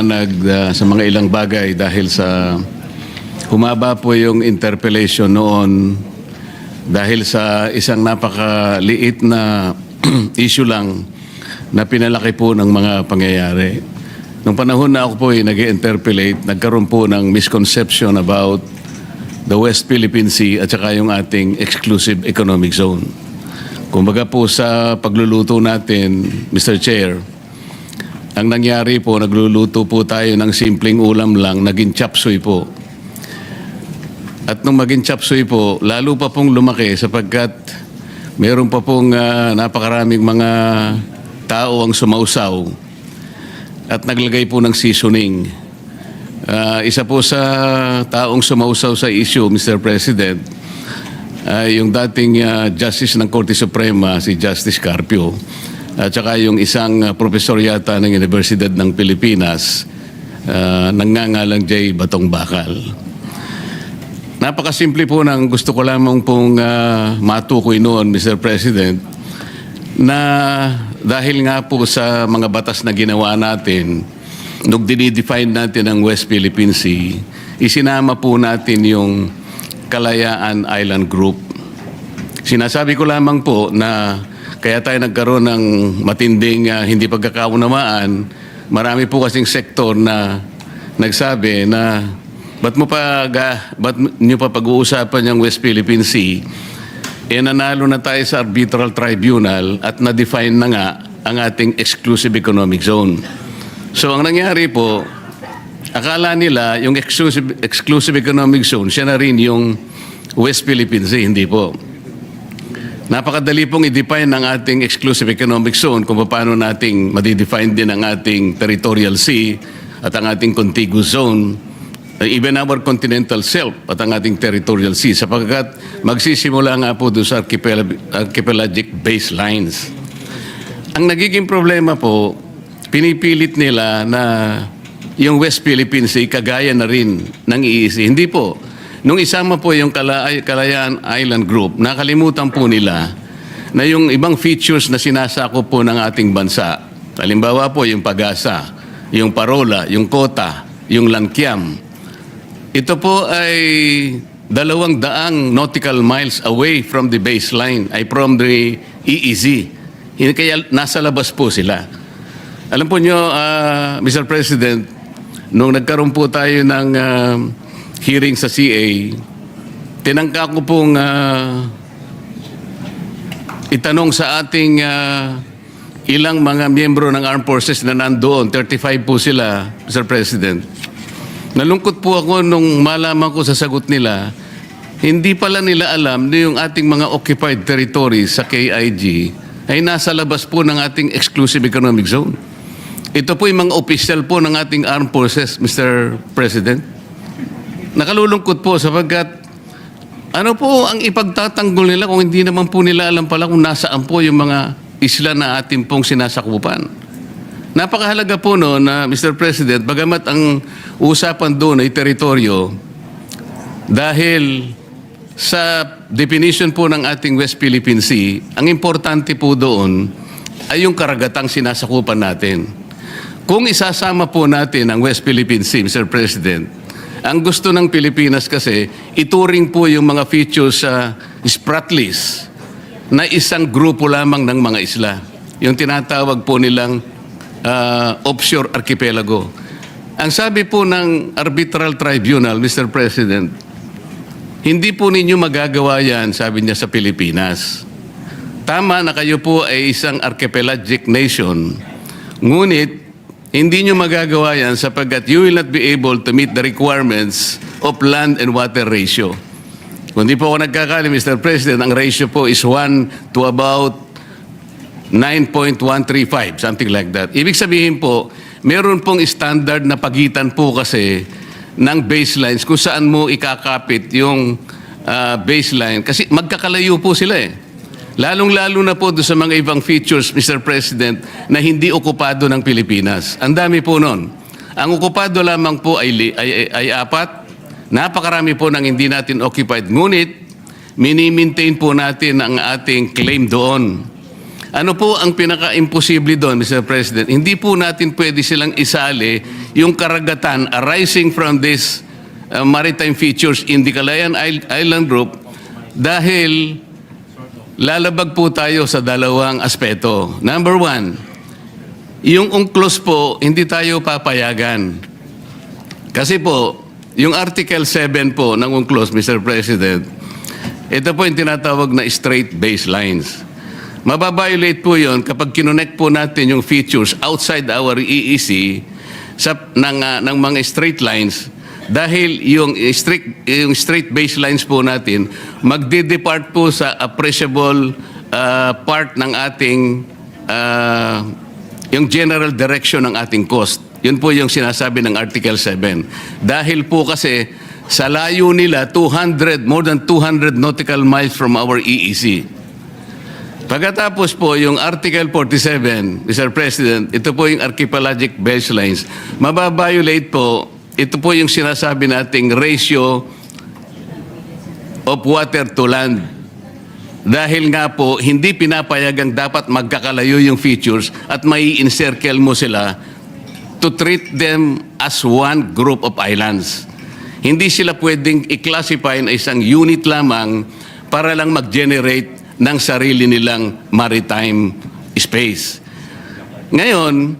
paliwanag sa mga ilang bagay dahil sa humaba po yung interpellation noon dahil sa isang napakaliit na issue lang na pinalaki po ng mga pangyayari. Nung panahon na ako po nag-interpellate, nagkaroon po ng misconception about the West Philippine Sea at saka yung ating exclusive economic zone. Kumbaga po sa pagluluto natin, Mr. Chair, ang nangyari po, nagluluto po tayo ng simpleng ulam lang, naging chop suey po. At nung maging chop suey po, lalo pa pong lumaki sapagkat meron pa pong napakaraming mga tao ang sumausaw at naglagay po ng seasoning. Isa po sa taong sumausaw sa issue, Mr. President, yung dating Justice ng Korte Suprema, si Justice Carpio, at saka yung isang profesor yata ng Universidad ng Pilipinas, nangangalang J. Batong Bakal. Napakasimple po ng gusto ko lamang pong matukoy noon, Mr. President, na dahil nga po sa mga batas na ginawa natin, nung dinidefine natin ang West Philippine Sea, isinama po natin yung Kalayaan Island Group. Sinasabi ko lamang po na kaya tayo nagkaroon ng matinding hindi pagkakaunawaan. Marami po kasing sektor na nagsabi na ba't nyo pa pag-uusapan yung West Philippine Sea? Nanalo na tayo sa arbitral tribunal at na-define na nga ang ating exclusive economic zone. So ang nangyari po, akala nila yung exclusive economic zone, siya na rin yung West Philippine Sea, hindi po. Napakadali pong i-define ang ating exclusive economic zone kung paano nating madidefine din ang ating territorial sea at ang ating contiguous zone, even our continental shelf at ang ating territorial sea, sapagkat magsisimula nga po doon sa archipelagic baselines. Ang nagiging problema po, pinipilit nila na yung West Philippine Sea kagaya na rin ng EEZ. Hindi po. Nung isama po yung Kalayaan Island Group, nakalimutan po nila na yung ibang features na sinasakop po ng ating bansa, halimbawa po yung Pag-asa, yung Parola, yung Kota, yung Lankiam, ito po ay 200 nautical miles away from the baseline, ay from the EEZ. Kaya nasa labas po sila. Alam po nyo, Mr. President, nung nagkaroon po tayo ng hearing sa CA, tinangka ko pong itanong sa ating ilang mga miyembro ng armed forces na nandoon, 35 po sila, Mr. President. Nalungkot po ako nung malaman ko sa sagot nila, hindi pala nila alam na yung ating mga occupied territories sa KIG ay nasa labas po ng ating exclusive economic zone. Ito po yung mga official po ng ating armed forces, Mr. President. Nakalulungkot po sapagkat ano po ang ipagtatanggol nila kung hindi naman po nila alam pala kung nasaan po yung mga isla na ating pong sinasakupan. Napakahalaga po no na Mr. President, bagamat ang usapan doon ay teritoryo, dahil sa definition po ng ating West Philippine Sea, ang importante po doon ay yung karagatang sinasakupan natin. Kung isasama po natin ang West Philippine Sea, Mr. President, ang gusto ng Pilipinas kasi, ituring po yung mga features sa Spratlys na isang grupo lamang ng mga isla. Yung tinatawag po nilang offshore archipelago. Ang sabi po ng arbitral tribunal, Mr. President, hindi po ninyo magagawa yan, sabi niya, sa Pilipinas. Tama na kayo po ay isang archipelagic nation. Ngunit, hindi nyo magagawa yan sapagkat you will not be able to meet the requirements of land and water ratio. Kung di po ako nagkakali, Mr. President, ang ratio po is 1 to about 9.135, something like that. Ibig sabihin po, meron pong standard na pagitan po kasi ng baselines kung saan mo ikakapit yung baseline. Kasi magkakalayo po sila eh. Lalong-lalo na po doon sa mga ibang features, Mr. President, na hindi okupado ng Pilipinas. Ang dami po nun. Ang okupado lamang po ay 4. Napakarami po ng hindi natin occupied. Ngunit, mini-maintain po natin ang ating claim doon. Ano po ang pinaka-imposible doon, Mr. President? Hindi po natin pwede silang isali yung karagatan arising from this maritime features in the Calayan Island Group dahil lalabag po tayo sa dalawang aspeto. Number one, yung UNCLOS po, hindi tayo papayagan. Kasi po, yung Article 7 po ng UNCLOS, Mr. President, ito po yung tinatawag na straight baselines. Mababiolate po yun kapag kinonect po natin yung features outside our EEC ng mga straight lines dahil yung straight baselines po natin magde-depart po sa appreciable part ng ating yung general direction ng ating cost. Yun po yung sinasabi ng Article 7. Dahil po kasi sa layo nila, more than 200 nautical miles from our EEC. Pagkatapos po, yung Article 47, Mr. President, ito po yung archipelagic baselines. Mababiolate po, ito po yung sinasabi nating ratio of water to land. Dahil nga po, hindi pinapayagang dapat magkakalayo yung features at may encircle mo sila to treat them as one group of islands. Hindi sila pwedeng i-classify na isang unit lamang para lang mag-generate ng sarili nilang maritime space. Ngayon,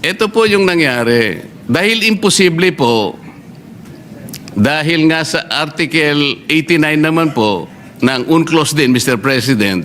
ito po yung nangyari. Dahil imposible po, dahil nga sa Article 89 naman po, ng UNCLOS din, Mr. President,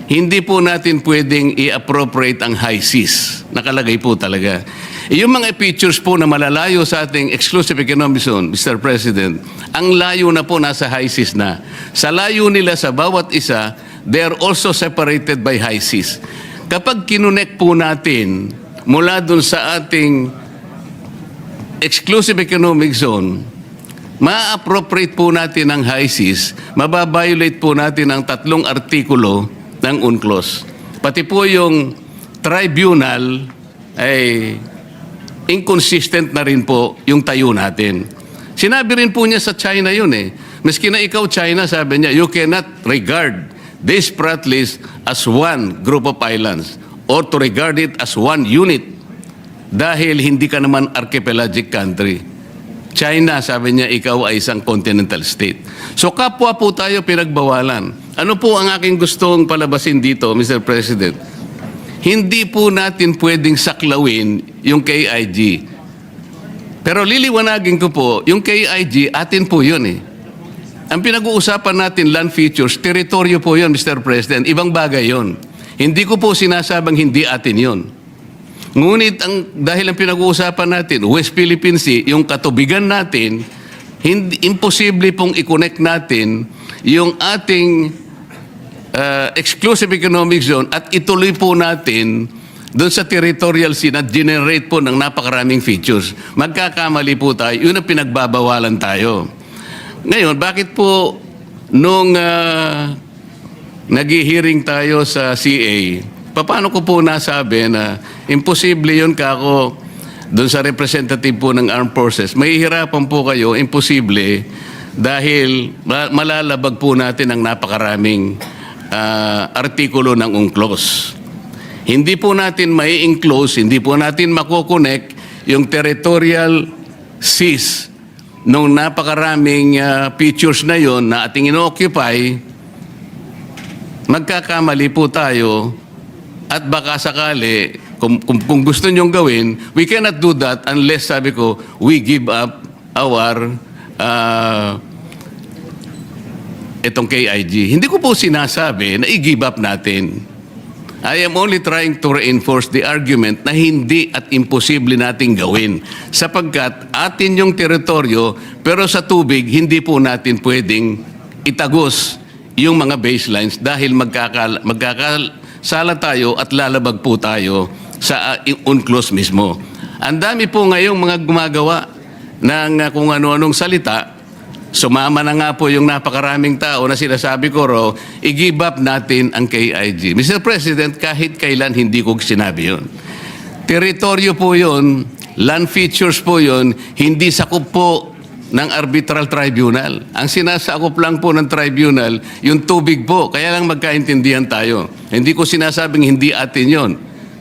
hindi po natin pwedeng i-appropriate ang high seas. Nakalagay po talaga. Yung mga features po na malalayo sa ating exclusive economic zone, Mr. President, ang layo na po nasa high seas na. Sa layo nila sa bawat isa, they are also separated by high seas. Kapag kinonect po natin mula dun sa ating exclusive economic zone, ma-appropriate po natin ang high seas, mababiolate po natin ang 3 artikulo ng UNCLOS. Pati po yung tribunal ay inconsistent na rin po yung tayo natin. Sinabi rin po niya sa China yun eh. Maski na ikaw China, sabi niya, you cannot regard this list as one group of islands or to regard it as one unit dahil hindi ka naman archipelagic country. China, sabi niya, ikaw ay isang continental state. So kapwa po tayo pinagbawalan. Ano po ang aking gustong palabasin dito, Mr. President? Hindi po natin pwedeng saklawin yung KIG. Pero liliwanagin ko po, yung KIG, atin po yun eh. Ang pinag-uusapan natin, land features, teritoryo po yun, Mr. President. Ibang bagay yun. Hindi ko po sinasabang hindi atin yun. Ngunit dahil ang pinag-uusapan natin, West Philippine Sea, yung katubigan natin, imposible pong i-connect natin yung ating exclusive economic zone at ituloy po natin doon sa territorial sea na generate po ng napakaraming features. Magkakamali po tayo, yun ang pinagbabawalan tayo. Ngayon, bakit po nung nag-hearing tayo sa CA, paano ko po nasabi na imposible yun kako doon sa representative po ng Armed Forces? Mahihirapan po kayo, imposible, dahil malalabag po natin ang napakaraming artikulo ng UNCLOS. Hindi po natin mai-enclose, hindi po natin makokonek yung territorial seas nung napakaraming features na yon na ating ino-occupy. Magkakamali po tayo. At baka sakali, kung gusto nyong gawin, we cannot do that unless, sabi ko, we give up our itong KIG. Hindi ko po sinasabi na i-give up natin. I am only trying to reinforce the argument na hindi at imposible nating gawin. Sapagkat atin yung teritoryo, pero sa tubig, hindi po natin pwedeng itagos yung mga baselines dahil magkakasala tayo at lalabag po tayo sa UNCLOS mismo. Ang dami po ngayong mga gumagawa ng kung ano-anong salita. Sumama na nga po yung napakaraming tao na sinasabi ko raw, i-give up natin ang KIG. Mr. President, kahit kailan hindi ko sinabi yun. Teritoryo po yun, land features po yun, hindi sakop po ng arbitral tribunal. Ang sinasakop lang po ng tribunal, yung tubig po. Kaya lang magkaintindihan tayo. Hindi ko sinasabing hindi atin yon.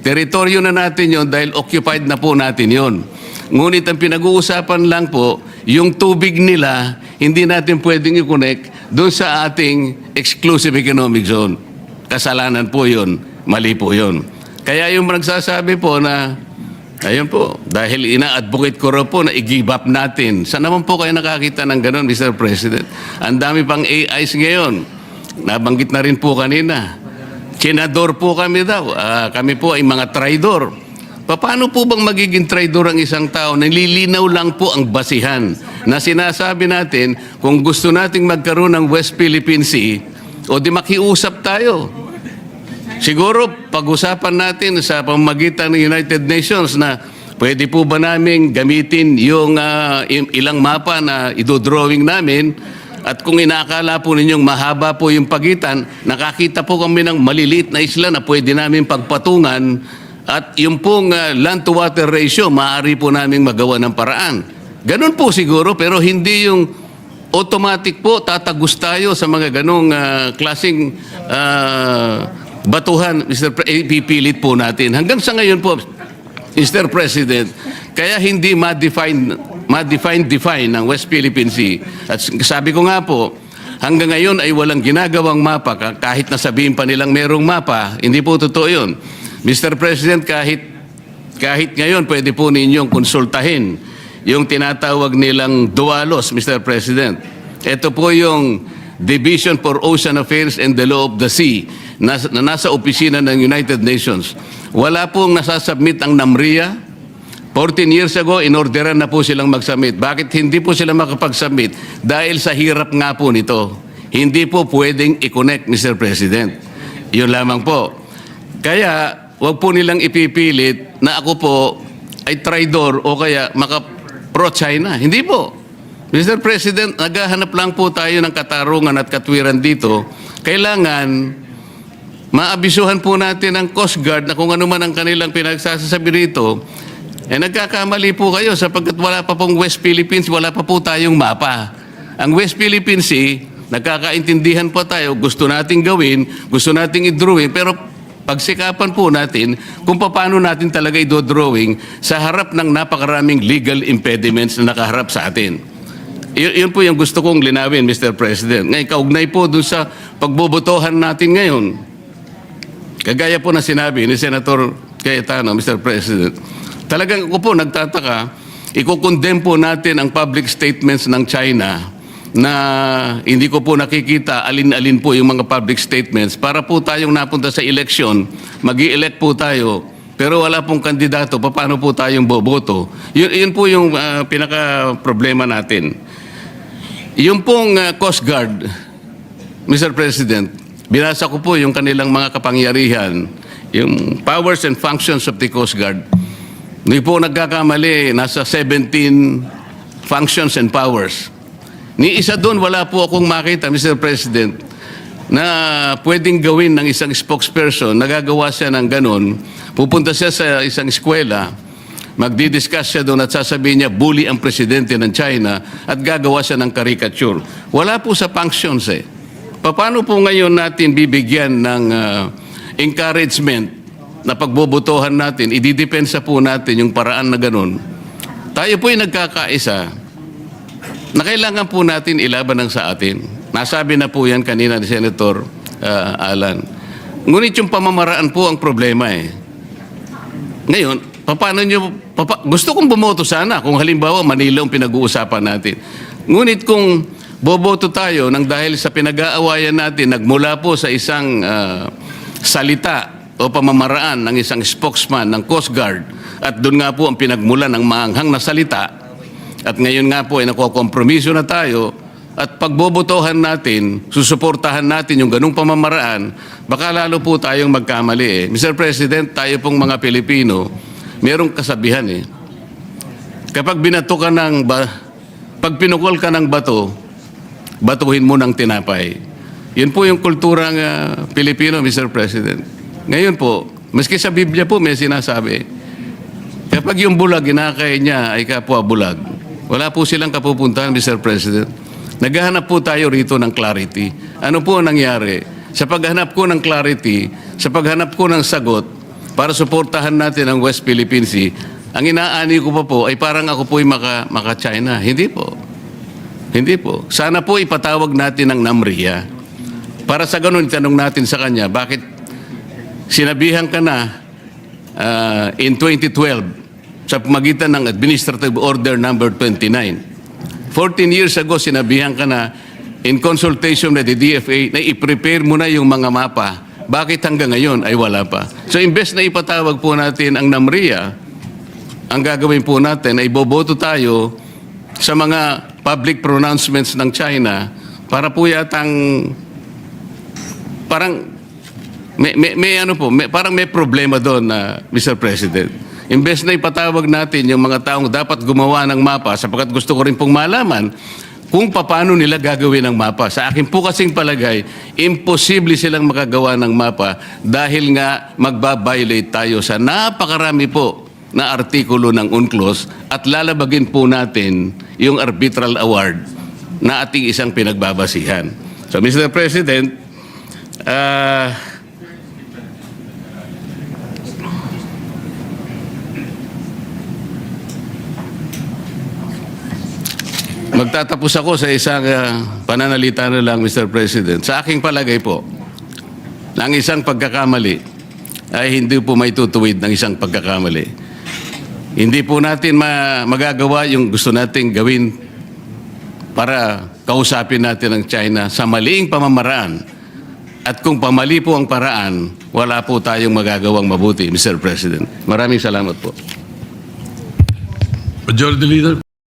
Teritoryo na natin yon dahil occupied na po natin yon. Ngunit ang pinag-uusapan lang po, yung tubig nila, hindi natin pwedeng i-connect doon sa ating exclusive economic zone. Kasalanan po yon, mali po yon. Kaya yung nagsasabi po na, ayun po, dahil ina-advocate ko rin po na i-give up natin. Saan naman po kayo nakakita ng ganun, Mr. President? Ang dami pang AIs ngayon. Nabanggit na rin po kanina. Senador po kami daw. Kami po ay mga traidor. Paano po bang magiging traidor ang isang tao? Nililinaw lang po ang basihan na sinasabi natin kung gusto nating magkaroon ng West Philippine Sea o di makiusap tayo. Siguro pag-usapan natin sa pamamagitan ng United Nations na pwede po ba namin gamitin yung ilang mapa na idodrawing namin at kung inaakala po ninyong mahaba po yung pagitan, nakakita po kami ng maliliit na isla na pwede namin pagpatungan at yung pong land-to-water ratio, maaari po namin magawa ng paraan. Ganun po siguro, pero hindi yung automatic po, tatagos tayo sa mga ganong klaseng batuhan, pipilit po natin. Hanggang sa ngayon po, Mr. President, kaya hindi ma-define ng West Philippine Sea. At sabi ko nga po, hanggang ngayon ay walang ginagawang mapa, kahit nasabihin pa nilang merong mapa, hindi po totoo yun. Mr. President, kahit ngayon pwede po ninyong konsultahin yung tinatawag nilang DUALOS, Mr. President. Ito po yung Division for Ocean Affairs and the Law of the Sea na nasa opisina ng United Nations. Wala pong nasasubmit ang NAMRIA. 14 years ago, inorderan na po silang mag-submit. Bakit hindi po sila makapag-submit? Dahil sa hirap nga po nito. Hindi po pwedeng i-connect, Mr. President. Yun lamang po. Kaya, wag po nilang ipipilit na ako po ay traidor o kaya pro-China. Hindi po. Mr. President, naghahanap lang po tayo ng katarungan at katwiran dito. Kailangan maabisuhan po natin ang Coast Guard na kung ano man ang kanilang pinagsasabi rito, nagkakamali po kayo sapagkat wala pa pong West Philippines, wala pa po tayong mapa. Ang West Philippine Sea, nagkakaintindihan po tayo, gusto nating gawin, gusto nating i-drawing, pero pagsikapan po natin kung paano natin talaga i-drawing sa harap ng napakaraming legal impediments na nakaharap sa atin. Yun po yung gusto kong linawin, Mr. President. Ngayon, kaugnay po dun sa pagbobotohan natin ngayon. Kagaya po na sinabi ni Senator Cayetano, Mr. President, talagang ako po nagtataka, ikukondem po natin ang public statements ng China na hindi ko po nakikita alin-alin po yung mga public statements para po tayong napunta sa eleksyon, mag-i-elect po tayo, pero wala pong kandidato, paano po tayong boboto? Yun po yung pinaka-problema natin. Yung pong Coast Guard, Mr. President, binasa ko po yung kanilang mga kapangyarihan, yung powers and functions of the Coast Guard. Hindi po nagkakamali, nasa 17 functions and powers. Ni isa doon, wala po akong makita, Mr. President, na pwedeng gawin ng isang spokesperson, nagagawa siya ng ganun, pupunta siya sa isang eskwela, magdi-discuss siya doon at sasabihin niya, bully ang presidente ng China at gagawa siya ng caricature. Wala po sa functions eh. Paano po ngayon natin bibigyan ng encouragement na pagbobotohan natin, ididepensa po natin yung paraan na ganun. Tayo po ay nagkakaisa na kailangan po natin ilaban ng sa atin. Nasabi na po yan kanina ni Senator Alan. Ngunit yung pamamaraan po ang problema eh. Ngayon, gusto kong bumoto sana kung halimbawa Manila ang pinag-uusapan natin. Ngunit kung boboto tayo nang dahil sa pinag-aawayan natin, nagmula po sa isang salita o pamamaraan ng isang spokesman ng Coast Guard at doon nga po ang pinagmulan ng maanghang na salita. At ngayon nga po ay nakukompromiso na tayo at pagbobotohan natin, susuportahan natin yung ganung pamamaraan, baka lalo po tayong magkamali eh. Mr. President, tayo pong mga Pilipino, merong kasabihan eh. Kapag binato ka pag pinukol ka ng bato, batuhin mo ng tinapay. Yun po yung kulturang Pilipino, Mr. President. Ngayon po, maski sa Biblia po may sinasabi, kapag yung bulag, ginakay niya ay kapwa bulag, wala po silang kapupuntahan, Mr. President. Naghahanap po tayo rito ng clarity. Ano po nangyari? Sa paghanap ko ng clarity, sa paghanap ko ng sagot, para suportahan natin ang West Philippine Sea, ang inaani ko pa po ay parang ako po'y maka-China. Hindi po. Hindi po. Sana po ipatawag natin ang NAMRIA. Para sa ganun, itanong natin sa kanya, bakit sinabihan ka na in 2012 sa pamagitan ng Administrative Order Number 29. 14 years ago, sinabihan ka na in consultation with the DFA na i-prepare mo na yung mga mapa. Bakit hanggang ngayon ay wala pa? So imbes na ipatawag po natin ang NAMRIA, ang gagawin po natin ay boboto tayo sa mga public pronouncements ng China para po yatang parang parang may problema doon na Mr. President. Imbes na ipatawag natin yung mga taong dapat gumawa ng mapa sapagkat gusto ko rin pong malaman kung paano nila gagawin ang mapa. Sa akin po kasing palagay, imposible silang makagawa ng mapa dahil nga magbabiolate tayo sa napakarami po na artikulo ng UNCLOS at lalabagin po natin yung arbitral award na ating isang pinagbabasihan. So Mr. President, magtatapos ako sa isang pananalita na lang, Mr. President. Sa aking palagay po, ang isang pagkakamali ay hindi po may tutuwid ng isang pagkakamali. Hindi po natin magagawa yung gusto nating gawin para kausapin natin ang China sa maliing pamamaraan. At kung pamali po ang paraan, wala po tayong magagawang mabuti, Mr. President. Maraming salamat po. Majority Leader.